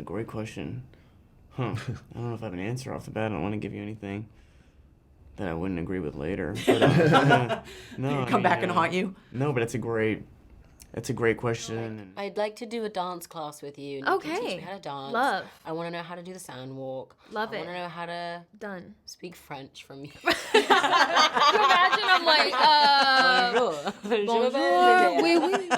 question. Great question. Huh. I don't know if I have an answer off the bat. I don't want to give you anything that I wouldn't agree with later. But, no, Come back and haunt you? No, but it's a great question. And I'd like to do a dance class with you. Okay. You can teach me how to dance. Love. I want to know how to do the sandwalk. Love I it. want to know how to Done. speak French from you. Can you imagine? I'm like, Bonjour. bonjour. Oui, oui.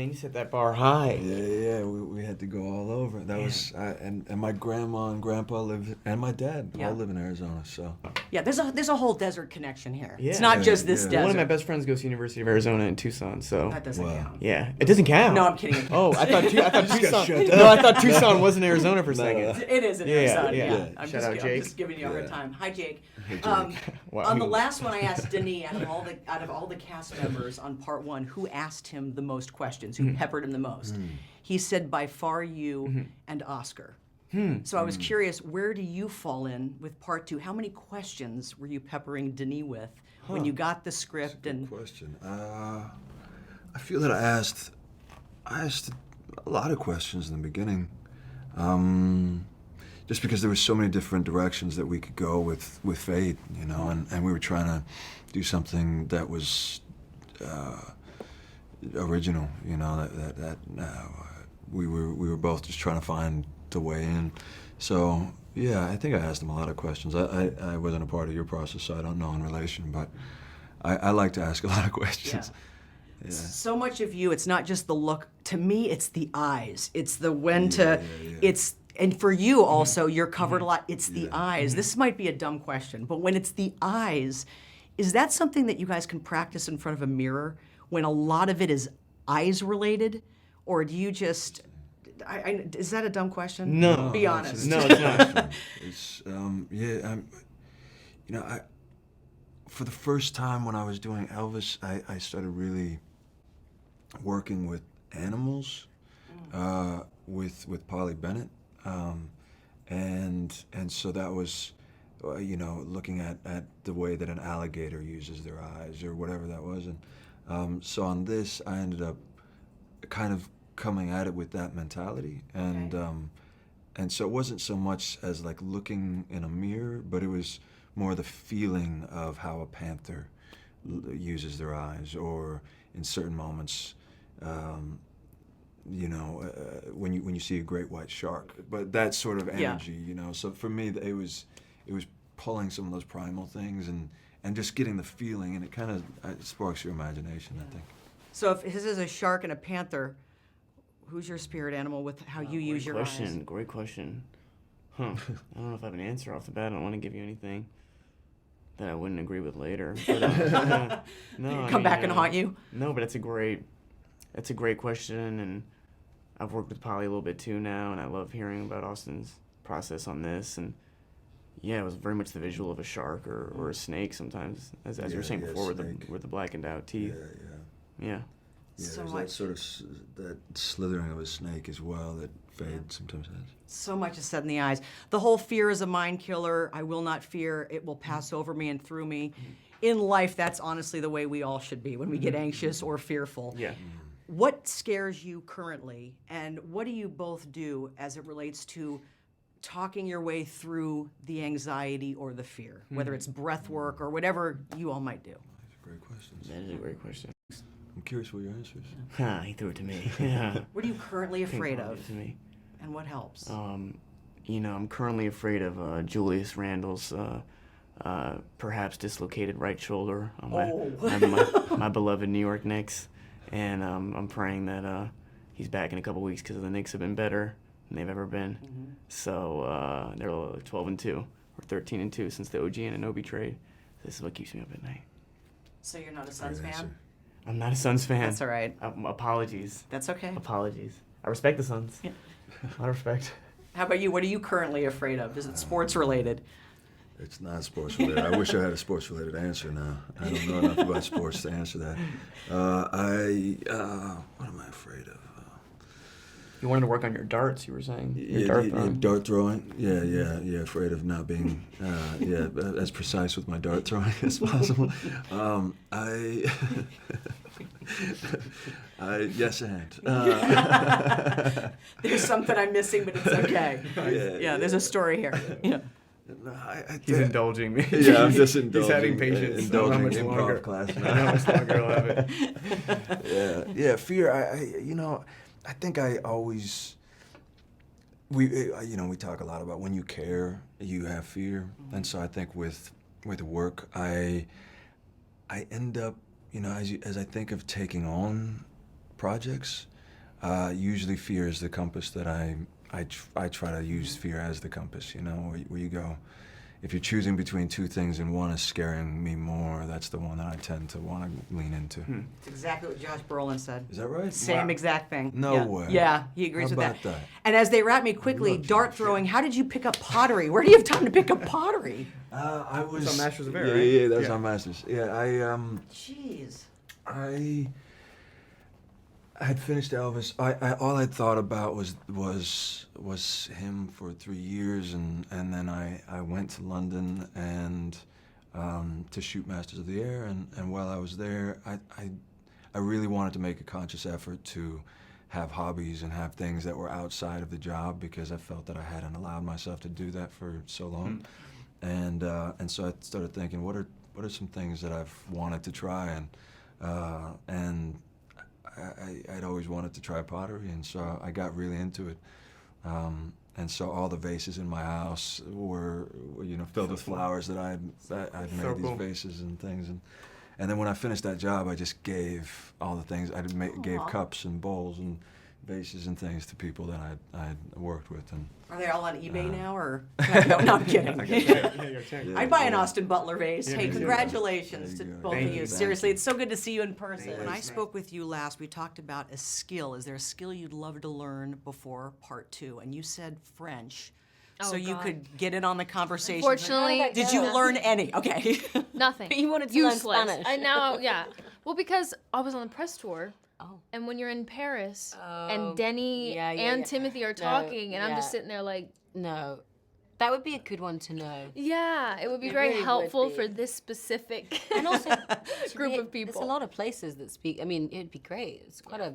man, you set that bar high. Yeah, we had to go all over. That was, and my grandma and grandpa live, and my dad all live in Arizona, so. Yeah, there's a whole desert connection here. Yeah. It's not just this desert. One of my best friends goes to University of Arizona in Tucson, so. That doesn't count. Yeah, it doesn't count. No, I'm kidding. Oh, I thought Tucson. No, I thought Tucson was in Arizona for a second. It is in Arizona. Yeah. I'm Shout out Jake. I'm just giving you a hard time. Hi, Jake. Wow. On the last one, I asked Denis, out of all the cast members on part one, who asked him the most questions, who peppered him the most. He said by far you and Oscar. So I was curious, where do you fall in with part two? How many questions were you peppering Denis with when you got the script? That's a good question. I feel that I asked a lot of questions in the beginning. Just because there were so many different directions that we could go with Fate, you know, and we were trying to do something that was original, you know, that we were both just trying to find the way in. So yeah, I think I asked him a lot of questions. I wasn't a part of your process, so I don't know in relation, but I like to ask a lot of questions. Yeah. So much of you, it's not just the look. To me, it's the eyes. It's the it's. And for you also, you're covered a lot. It's the eyes. This might be a dumb question, but when it's the eyes, is that something that you guys can practice in front of a mirror when a lot of it is eyes related? Or do you just, is that a dumb question? No. Be honest. No, it's not. It's, for the first time when I was doing Elvis, I started really working with animals, with Polly Bennett. And so that was, looking at the way that an alligator uses their eyes or whatever that was. And so on this, I ended up kind of coming at it with that mentality. And so it wasn't so much as like looking in a mirror, but it was more the feeling of how a panther uses their eyes, or in certain moments, when you see a great white shark, but that sort of energy, So for me, it was pulling some of those primal things and just getting the feeling, and it kind of sparks your imagination, I think. So if this is a shark and a panther, who's your spirit animal with how you use your eyes? Great question. Huh. I don't know if I have an answer off the bat. I don't want to give you anything that I wouldn't agree with later. But, Come back and haunt you? No, but it's a great question, and I've worked with Polly a little bit too now, and I love hearing about Austin's process on this. And yeah, it was very much the visual of a shark or a snake sometimes, as you were saying before, with the blackened out teeth. Yeah. Yeah, So there's much. that sort of that slithering of a snake as well that Fade sometimes has. So much is said in the eyes. The whole fear is a mind killer. I will not fear. It will pass over me and through me. In life, that's honestly the way we all should be when we get anxious or fearful. Yeah. What scares you currently, and what do you both do as it relates to talking your way through the anxiety or the fear, whether it's breath work or whatever you all might do? That's a great question. That is a great question. I'm curious what your answer is. He threw it to me. Yeah. What are you currently afraid of, To me. and what helps? I'm currently afraid of Julius Randle's perhaps dislocated right shoulder on my beloved New York Knicks, and I'm praying that he's back in a couple weeks because the Knicks have been better than they've ever been. So they're 12-2 or 13-2 since the OG Anunoby trade. This is what keeps me up at night. So you're not a Suns Great fan? answer. I'm not a Suns fan. That's all right. Apologies. That's okay. Apologies. I respect the Suns. Yeah. A lot of respect. How about you? What are you currently afraid of? Is it sports related? It's not sports related. I wish I had a sports related answer now. I don't know enough about sports to answer that. What am I afraid of? You wanted to work on your darts, you were saying. Your Yeah, dart yeah, throwing. dart throwing. Yeah. Afraid of not being, as precise with my dart throwing as possible. Yes, and. There's something I'm missing, but it's okay. Yeah, there's a story here. Yeah. No, He's indulging me. Yeah, I'm just indulging. He's having patience. Indulging How much longer? improv class. I don't know how much longer I'll have it. Yeah. Fear. I think I always. We talk a lot about when you care, you have fear, and so I think with work, I end up, as I think of taking on projects, usually fear is the compass that I try to use fear as the compass, where you go, if you're choosing between two things and one is scaring me more, that's the one that I tend to want to lean into. It's exactly what Josh Brolin said. Is that right? Same exact thing. No way. Yeah, he agrees How with about that? And as they wrap me quickly, love dart Josh, throwing, how did you pick up pottery? Where do you have time to pick up pottery? I was on Masters of Air, yeah, right? Yeah, that was Yeah. on Masters. Yeah, Jeez. I had finished Elvis. All I'd thought about was him for 3 years, and then I went to London and to shoot Masters of the Air, and while I was there, I really wanted to make a conscious effort to have hobbies and have things that were outside of the job, because I felt that I hadn't allowed myself to do that for so long, and so I started thinking, what are some things that I've wanted to try, and I'd always wanted to try pottery, and so I got really into it. And so all the vases in my house were filled with flowers that I'd made So these cool. vases and things, and then when I finished that job, I just gave all the things gave cups and bowls and vases and things to people that I'd worked with, and Are they all on eBay now, or? No, I'm kidding. I'd buy an Austin Butler vase. Yeah, Hey, me too. congratulations to There you go. both Thank of you. you. Seriously, it's so good to see you in person. Thank When you. I spoke with you last, we talked about a skill. Is there a skill you'd love to learn before part 2? And you said French. So Oh, you God. could get in on the conversation. Unfortunately, Did you learn any? Okay. nothing. You wanted to learn Useless. Spanish. I now, yeah. Well, because I was on the press tour. Oh. And when you're in Paris Oh, and Denny yeah, and yeah. Timothée are talking, and I'm just yeah. sitting there like, No. That would be a good one to know. yeah, it would be It very really would helpful be. for this specific And also, group of There's people. a lot of places that speak. I mean, it'd be great. It's quite a.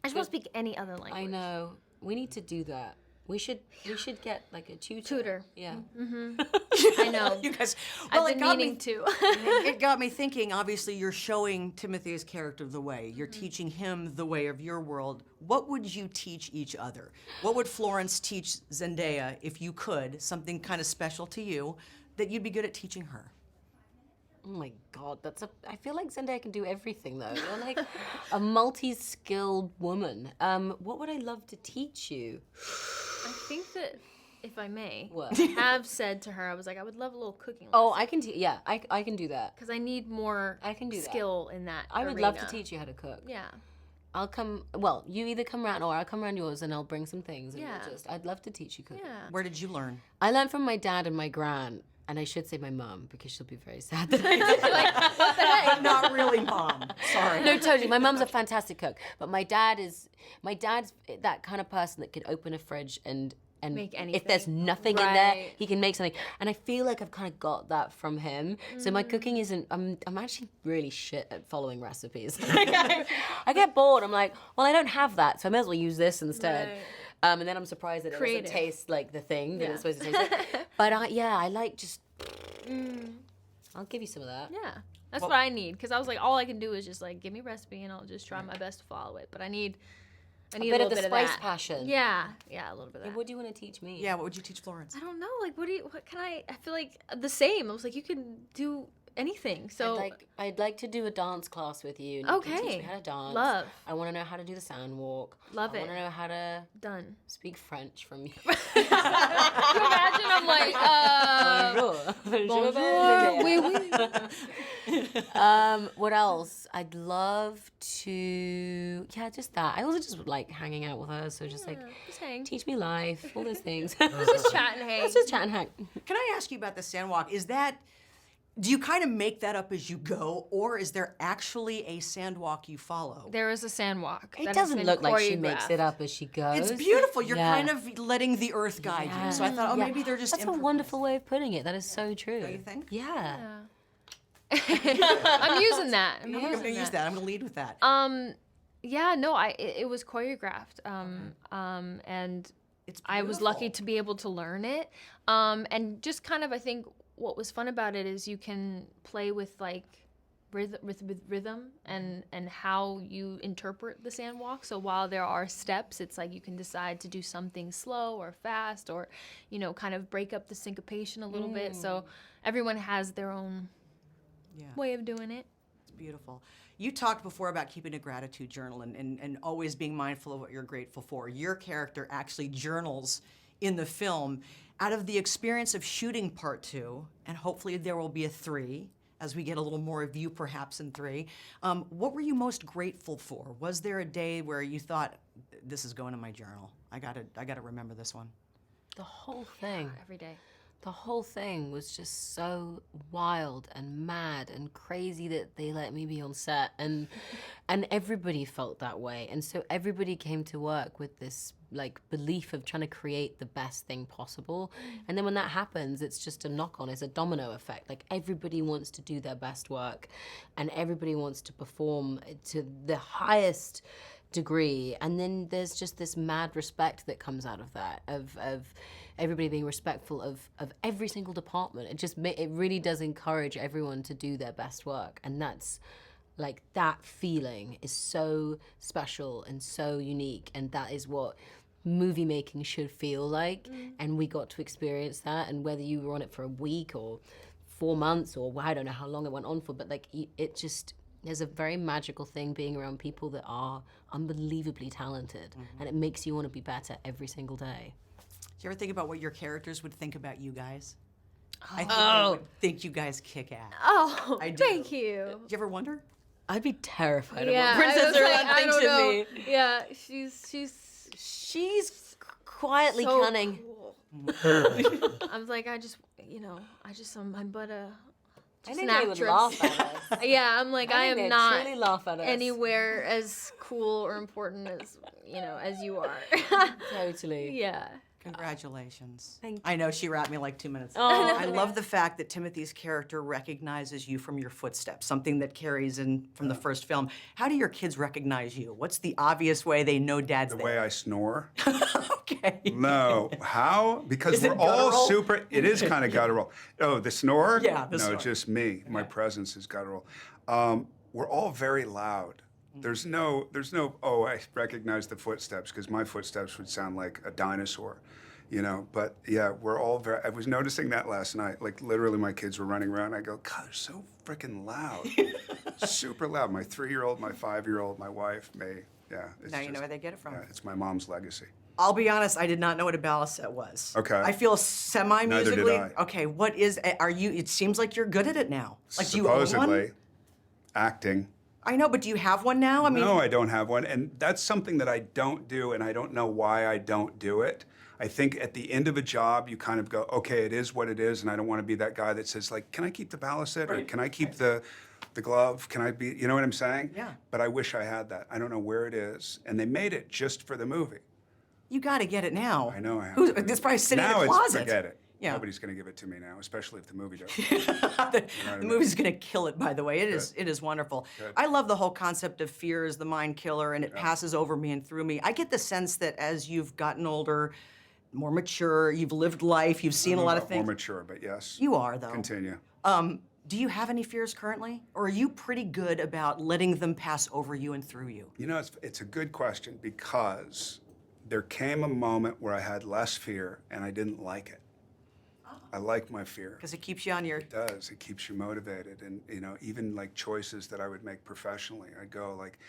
I just want to speak any other language. I know. We need to do that. We should get like a tutor. Tutor. Yeah. I know. You guys, I've well, it been got meaning me. to. It got me thinking. Obviously, you're showing Timothee's character the way. You're teaching him the way of your world. What would you teach each other? What would Florence teach Zendaya if you could? Something kind of special to you that you'd be good at teaching her. Oh my God, I feel like Zendaya can do everything though. You're like a multi-skilled woman. What would I love to teach you? I think that, if I may, What? I have said to her, I was like, I would love a little cooking lesson. Oh, I can I can do that. Because I need more I can do that. skill in that I would love to arena. teach you how to cook. Yeah. I'll come. Well, you either come around or I'll come around yours and I'll bring some things. And Yeah. I'd love to teach you cooking. Yeah. Where did you learn? I learned from my dad and my gran, and I should say my mum because she'll be very sad that I did. Not really, Mom. Sorry. No, totally. My mum's a fantastic cook, but my dad's that kind of person that can open a fridge and Make if there's anything. nothing in there, Right. he can make something. And I feel like I've kind of got that from him. So my cooking isn't. I'm actually really shit at following recipes. I get bored. I'm like, well, I don't have that, so I may as well use this instead. Right. And then I'm surprised that it Creative. doesn't taste like the thing that Yeah. it's supposed to taste like. But I like just. I'll give you some of that. Yeah. That's what I need. Because I was like, all I can do is just like, give me a recipe and I'll just try my best to follow it. But I need a bit little of the bit spice of that. passion. Yeah. Yeah, a little bit of Hey, that. what do you want to teach me? Yeah, what would you teach Florence? I don't know. Like, what can I feel like the same. I was like, you can do anything. So, I'd like to do a dance class with you. And you can teach Okay. me how to dance. Love. I want to know how to do the sandwalk. Love I it. want to know how to done. speak French from you. Can you imagine? I'm like, bonjour, oui, oui. What else? I'd love to. Yeah, just that. I also just like hanging out with her. So just like Just hang. teach me life, all those things. Just chat and hang. Let's just chat and hang. Can I ask you about the sandwalk? Is that, Do you kind of make that up as you go, or is there actually a sandwalk you follow? There is a sandwalk. It that has doesn't been look like she makes choreographed. it up as she goes. It's beautiful. You're Yeah. kind of letting the earth guide you. So I thought, oh, Yeah. maybe they're just That's a wonderful way of putting it. That is so true. Don't you think? Yeah. I'm using that. I'm I'm going to use that. I'm going to lead with that. Yeah, no, it was choreographed. And It's I was lucky beautiful. to be able to learn it. And just kind of, I think what was fun about it is you can play with like rhythm and how you interpret the sandwalk. So while there are steps, it's like you can decide to do something slow or fast, or, you know, kind of break up the syncopation a little bit. So everyone has their own way of doing it. It's beautiful. You talked before about keeping a gratitude journal and always being mindful of what you're grateful for. Your character actually journals in the film. Out of the experience of shooting part 2, and hopefully there will be a 3, as we get a little more of you perhaps in 3, what were you most grateful for? Was there a day where you thought, this is going in my journal? I gotta remember this one. The whole thing. Every day. The whole thing was just so wild and mad and crazy that they let me be on set, and everybody felt that way, and so everybody came to work with this like belief of trying to create the best thing possible, and then when that happens, it's just a knock-on, it's a domino effect. Like everybody wants to do their best work, and everybody wants to perform to the highest degree, and then there's just this mad respect that comes out of that, of everybody being respectful of every single department. It really does encourage everyone to do their best work, and that's like, that feeling is so special and so unique, and that is what movie making should feel like. And we got to experience that, and whether you were on it for a week or 4 months, or I don't know how long it went on for, but like it just, there's a very magical thing being around people that are unbelievably talented, and it makes you want to be better every single day. Do you ever think about what your characters would think about you guys? I think they would think you guys kick ass. Oh, I do. thank you. Do you ever wonder? I'd be terrified Yeah, of what I Princess was like, Iran I thinks don't know. of me. Yeah, she's She's quietly so cunning. cool. I was like, I'm but a. I Just think an they would actress. laugh at us. Yeah, I'm like, I think am they'd not truly laugh at us. anywhere as cool or important as as you are. Totally. Yeah. Congratulations. Thank you. I know she wrapped me like 2 minutes. Oh. I love the fact that Timothee's character recognizes you from your footsteps, something that carries in from the first film. How do your kids recognize you? What's the obvious way they know Dad's The there? way I snore? Okay. No. How? Because Is it we're all guttural? super. It is kind of guttural. Oh, the snore? Yeah, the no, snore. just me. My presence is guttural. We're all very loud. There's no. Oh, I recognize the footsteps, because my footsteps would sound like a dinosaur, But yeah, we're all very. I was noticing that last night. Like literally, my kids were running around. I go, God, they're so freaking loud, super loud. My 3-year-old, my 5-year-old, my wife, me. Yeah. It's Now you know just- where they get it from. Yeah, it's my mom's legacy. I'll be honest, I did not know what a balisette was. Okay. I feel semi-musically. Neither did I. Okay, what is, are you, it seems like you're good at it now. Like, do you own Supposedly, one? acting. I know, but do you have one now? I mean, No, I don't have one. And that's something that I don't do, and I don't know why I don't do it. I think at the end of a job, you kind of go, okay, it is what it is, and I don't want to be that guy that says, like, can I keep the balisette, or can I keep the glove? Can I be, you know what I'm saying? Yeah. But I wish I had that. I don't know where it is. And they made it just for the movie. you got to get it now. I know I have Who's, to. it's probably sitting now in a closet. forget it. Yeah. Nobody's going to give it to me now, especially if the movie does. The movie's going to kill it, by the way. It is wonderful. Good. I love the whole concept of fear as the mind killer, and it passes over me and through me. I get the sense that as you've gotten older, more mature, you've lived life, you've seen a lot of things. More mature, but yes. You are, though. Continue. Do you have any fears currently? Or are you pretty good about letting them pass over you and through you? It's a good question, because there came a moment where I had less fear and I didn't like it. I like my fear. Because it keeps you on your... It does. It keeps you motivated. And, even like choices that I would make professionally, I go like,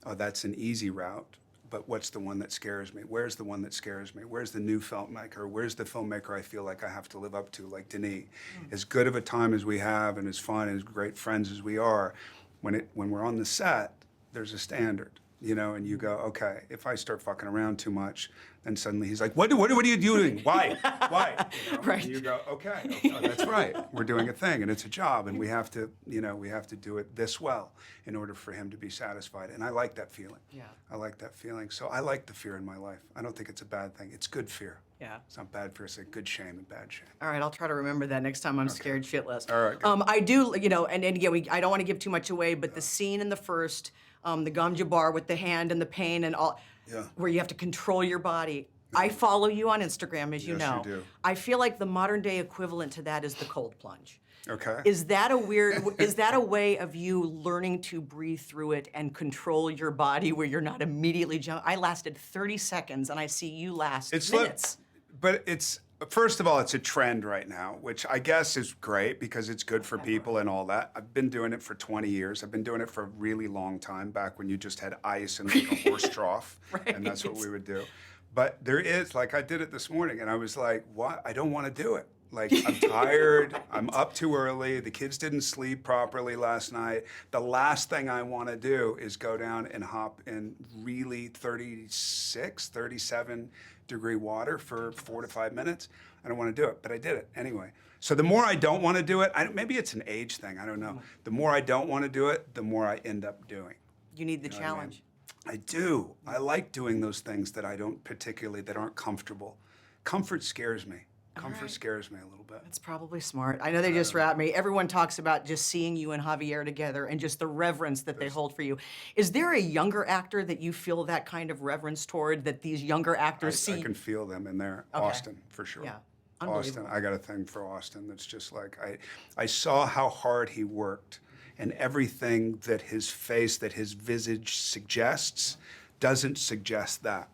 oh, that's an easy route, but what's the one that scares me? Where's the one that scares me? Where's the new filmmaker? Where's the filmmaker I feel like I have to live up to, like Denis? As good of a time as we have, and as fun and as great friends as we are, when we're on the set, there's a standard. you know, and you go, okay, if I start fucking around too much, then suddenly he's like, what are you doing? Why? You know? Right. And you go, okay, that's right. We're doing a thing, and it's a job, and we have to, you know, we have to do it this well in order for him to be satisfied. And I like that feeling. Yeah. I like that feeling. So I like the fear in my life. I don't think it's a bad thing. It's good fear. Yeah. It's not bad fear. It's like good shame and bad shame. All right, I'll try to remember that next time I'm scared shitless. All right, good. I do, you know, and again, I don't want to give too much away, but the scene in the first, the gom jabbar with the hand and the pain and all, where you have to control your body. I follow you on Instagram, as you Yes, know. you do. I feel like the modern day equivalent to that is the cold plunge. Okay. Is that a way of you learning to breathe through it and control your body where you're not immediately jumping? I lasted 30 seconds and I see you last minutes. But it's, first of all, it's a trend right now, which I guess is great because it's good for people and all that. I've been doing it for 20 years. I've been doing it for a really long time, back when you just had ice and like a horse trough, and that's what we would do. But there is, like, I did it this morning, and I was like, what? I don't want to do it. Like, I'm tired, I'm up too early, the kids didn't sleep properly last night. The last thing I want to do is go down and hop in really 36, 37 degree water for 4 to 5 minutes. I don't want to do it, but I did it anyway. So the more I don't want to do it, maybe it's an age thing, I don't know. The more I don't want to do it, the more I end up doing. You need the challenge. I do. I like doing those things that I don't particularly, that aren't comfortable. Comfort scares me. Comfort scares me a little bit. That's probably smart. I know they just wrapped me. Everyone talks about just seeing you and Javier together and just the reverence that they hold for you. Is there a younger actor that you feel that kind of reverence toward, that these younger actors see? I can feel them in there. Okay. Austin, for sure. Yeah. Austin, I got a thing for Austin that's just like, I saw how hard he worked, and everything that his face, that his visage suggests, doesn't suggest that.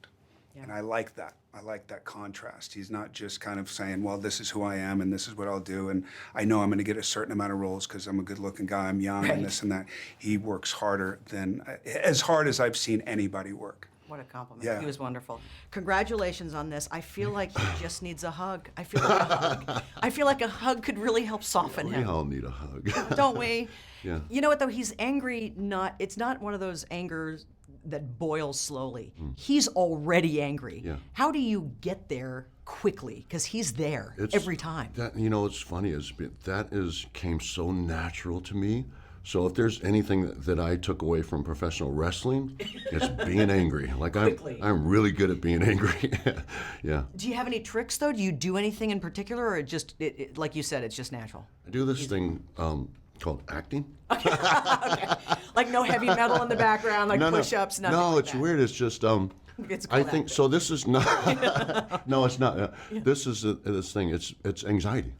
Yeah. And I like that. I like that contrast. He's not just kind of saying, well, this is who I am and this is what I'll do, and I know I'm going to get a certain amount of roles because I'm a good-looking guy, I'm young, and this and that. He works harder than, as hard as I've seen anybody work. What a compliment. Yeah. He was wonderful. Congratulations on this. I feel like he just needs a hug. I feel like a hug. I feel like a hug could really help soften We him. all need a hug. Don't we? Yeah. You know what, though? He's angry, it's not one of those angers that boils slowly. He's already angry. Yeah. How do you get there quickly? Because he's there every time. That, you know, what's funny is came so natural to me. So if there's anything that I took away from professional wrestling, it's being angry. Like I'm really good at being angry. Yeah. Do you have any tricks, though? Do you do anything in particular, or like you said, it's just natural? I do this thing called acting. Okay. Like no heavy metal in the background, like push-ups, nothing No, like it's that. weird. It's just It's I called think acting. so. This is not. No, it's not. This is this thing. It's anxiety.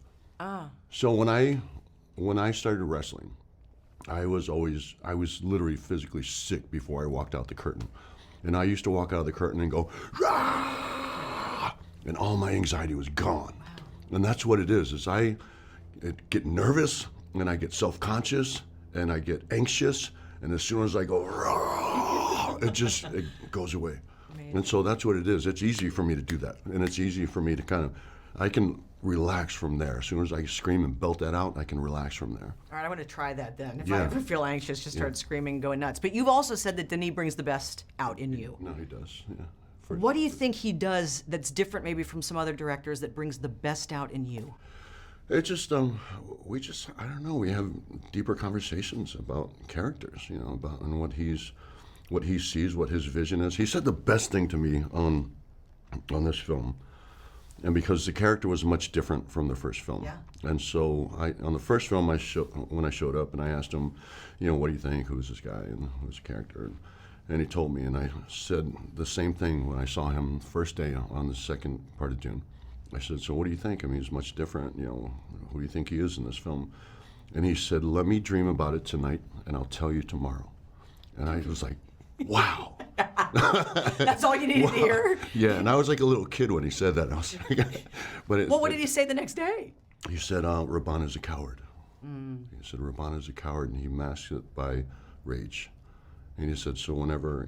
So when I started wrestling, I was literally physically sick before I walked out the curtain, and I used to walk out of the curtain and go, "Rah!" and all my anxiety was gone. And that's what it is. I get nervous, and I get self-conscious, and I get anxious, and as soon as I go, "Rah!" it goes away. And so that's what it is. It's easy for me to do that, and it's easy for me to I can relax from there. As soon as I scream and belt that out, I can relax from there. All right, I want to try that then. If I Yeah. ever feel anxious, just start screaming, going nuts. But you've also said that Denis brings the best out in you. No, he does. Yeah. What do you think he does that's different maybe from some other directors that brings the best out in you? It just I don't know, we have deeper conversations about characters, about and what he sees, what his vision is. He said the best thing to me on this film, and because the character was much different from the first film. Yeah. And so on the first film when I showed up and I asked him, what do you think, who's this guy and who's the character? And he told me, and I said the same thing when I saw him the first day on the second part of Dune. I said, so what do you think? I mean, he's much different, who do you think he is in this film? And he said, let me dream about it tonight, and I'll tell you tomorrow. And I was like, wow. That's all you needed to hear? Yeah, and I was like a little kid when he said that. I was like, Well, what did he say the next day? He said, Rabban is a coward. He said, Rabban is a coward, and he masks it by rage. And he said, so whenever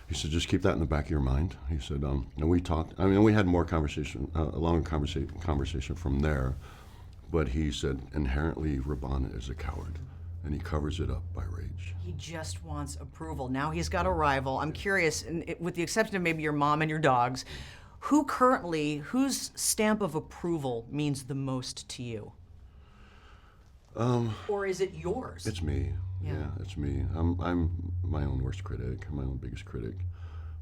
he said, just keep that in the back of your mind. He said, and we talked, we had more conversation, a longer conversation from there, but he said, inherently, Rabban is a coward. and he covers it up by rage. He just wants approval. Now he's got a rival. I'm curious, and with the exception of maybe your mom and your dogs, whose stamp of approval means the most to you? Or is it yours? It's me. Yeah. Yeah, it's me. I'm my own worst critic. I'm my own biggest critic.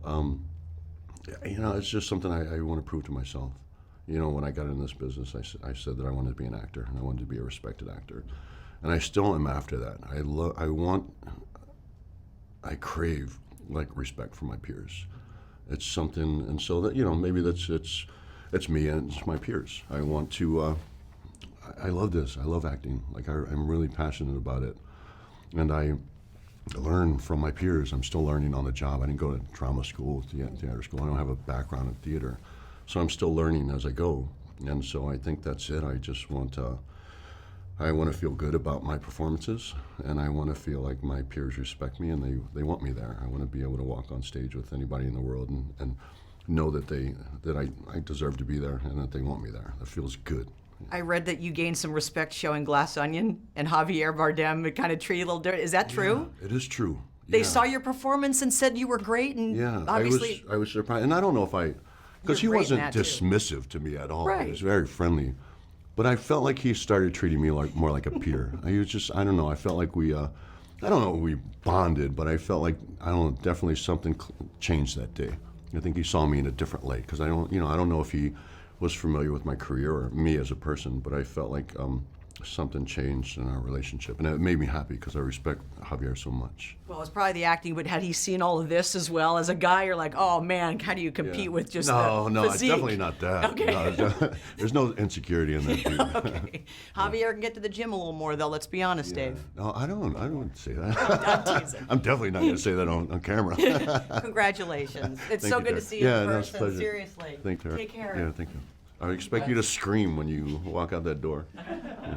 You know, it's just something I want to prove to myself. You know, when I got in this business, I said that I wanted to be an actor, and I wanted to be a respected actor. And I still am after that. I crave, like, respect for my peers. It's something, and so that, you know, maybe it's me and it's my peers. I want to, I love this. I love acting. Like, I'm really passionate about it. And I learn from my peers. I'm still learning on the job. I didn't go to drama school, theater school. I don't have a background in theater. So I'm still learning as I go. And so I think that's it. I just want I want to feel good about my performances, and I want to feel like my peers respect me and they want me there. I want to be able to walk on stage with anybody in the world and know that I deserve to be there and that they want me there. That feels good. I read that you gained some respect showing Glass Onion, and Javier Bardem kind of treated you a little different. Is that true? Yeah, it is true. They Yeah. saw your performance and said you were great, and Yeah, obviously I was surprised, and I don't know if because he You're great in wasn't that, too. dismissive to me at all. Right. He was very friendly, but I felt like he started treating me more like a peer. He was just, I don't know. I felt like we bonded, but I felt like, I don't know, definitely something changed that day. I think he saw me in a different light, because I don't know if he was familiar with my career or me as a person, but I felt like something changed in our relationship, and it made me happy because I respect Javier so much. well, it's probably the acting, but had he seen all of this as well as a guy? You're like, oh man, how do you compete with just No, the it's physique? definitely not that. Okay. No, there's no insecurity in that dude. Okay. Javier can get to the gym a little more, though. Let's be honest, Dave. No, I don't say that. I'm teasing. I'm definitely not going to say that on camera. Congratulations. It's Thank so you, good Tara. to see you Yeah, in no, it's a person. pleasure. Seriously. Thank you, Tara. Take care. Yeah, thank you. I expect you to scream when you walk out that door. Yeah.